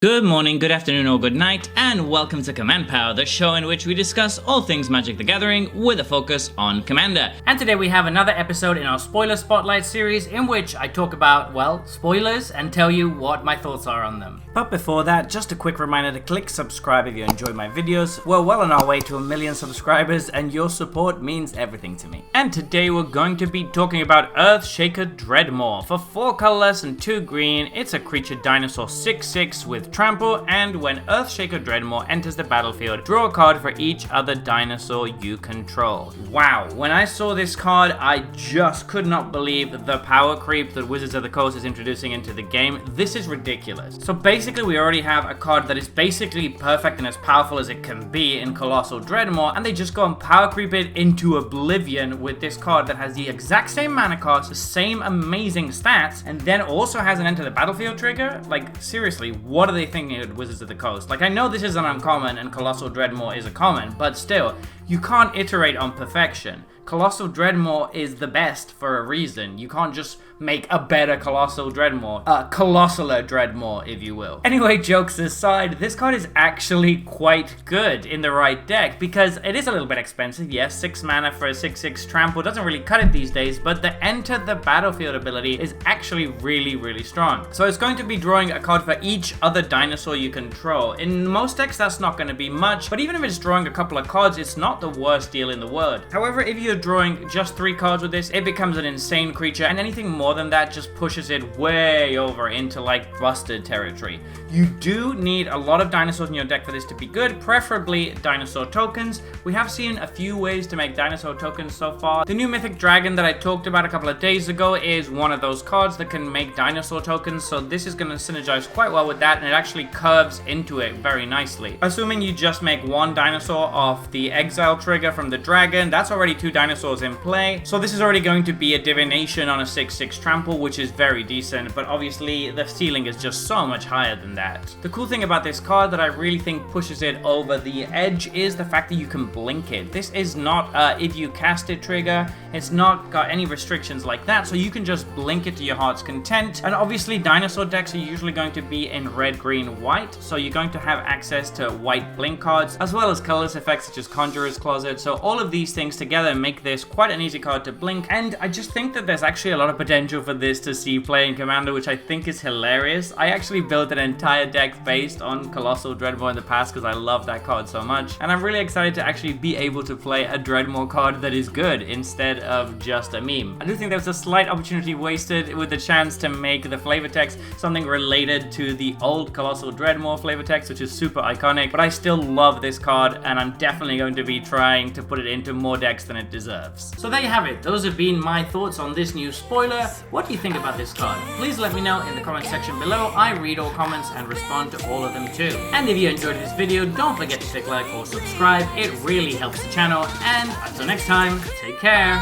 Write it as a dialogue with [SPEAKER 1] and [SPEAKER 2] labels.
[SPEAKER 1] Good morning, good afternoon, or good night, and welcome to Command Power, the show in which we discuss all things Magic the Gathering with a focus on Commander. And today we have another episode in our Spoiler Spotlight series in which I talk about, well, spoilers and tell you what my thoughts are on them. But before that, just a quick reminder to click subscribe if you enjoy my videos. We're well on our way to 1 million subscribers and your support means everything to me. And today we're going to be talking about Earthshaker Dreadmaw. For 4 colorless and 2 green, it's a creature dinosaur 6/6 with trample, and when Earthshaker Dreadmaw enters the battlefield, draw a card for each other dinosaur you control. Wow, when I saw this card, I just could not believe the power creep that Wizards of the Coast is introducing into the game. This is ridiculous. So basically we already have a card that is basically perfect and as powerful as it can be in Colossal Dreadmaw, and they just go and power creep it into oblivion with this card that has the exact same mana cost, the same amazing stats, and then also has an enter the battlefield trigger. Like, seriously, what are they thinking at Wizards of the Coast? Like, I know this is an uncommon and Colossal Dreadmaw is a common, but still, you can't iterate on perfection. Colossal Dreadmaw is the best for a reason. You can't just make a better Colossal Dreadmaw. A Colossaler Dreadmaw, if you will. Anyway, jokes aside, this card is actually quite good in the right deck because it is a little bit expensive. Yes, 6 mana for a 6/6 trample doesn't really cut it these days, but the enter the battlefield ability is actually really strong. So it's going to be drawing a card for each other dinosaur you control. In most decks, that's not going to be much, but even if it's drawing a couple of cards, it's not the worst deal in the world. However, if you're drawing just 3 cards with this, it becomes an insane creature, and anything more than that just pushes it way over into like busted territory. You do need a lot of dinosaurs in your deck for this to be good, preferably dinosaur tokens. We have seen a few ways to make dinosaur tokens so far. The new Mythic Dragon that I talked about a couple of days ago is one of those cards that can make dinosaur tokens, so this is going to synergize quite well with that, and it actually curves into it very nicely. Assuming you just make 1 dinosaur off the exile trigger from the dragon, that's already 2 dinosaurs in play, so this is already going to be a divination on a 6/6 trample, which is very decent, but obviously the ceiling is just so much higher than that. The cool thing about this card that I really think pushes it over the edge is the fact that you can blink it. This is not if you cast it trigger, it's not got any restrictions like that, so you can just blink it to your heart's content. And obviously dinosaur decks are usually going to be in red, green, white, so you're going to have access to white blink cards, as well as colorless effects such as Conjurer's Closet, so all of these things together make this quite an easy card to blink, and I just think that there's actually a lot of potential for this to see play in Commander, which I think is hilarious. I actually built an entire deck based on Colossal Dreadmaw in the past because I love that card so much, and I'm really excited to actually be able to play a Dreadmaw card that is good instead of just a meme. I do think there's a slight opportunity wasted with the chance to make the flavor text something related to the old Colossal Dreadmaw flavor text, which is super iconic, but I still love this card, and I'm definitely going to be trying to put it into more decks than it deserves. So there you have it. Those have been my thoughts on this new spoiler. What do you think about this card? Please let me know in the comment section below. I read all comments and respond to all of them too. And if you enjoyed this video, don't forget to click like or subscribe. It really helps the channel. And until next time, take care.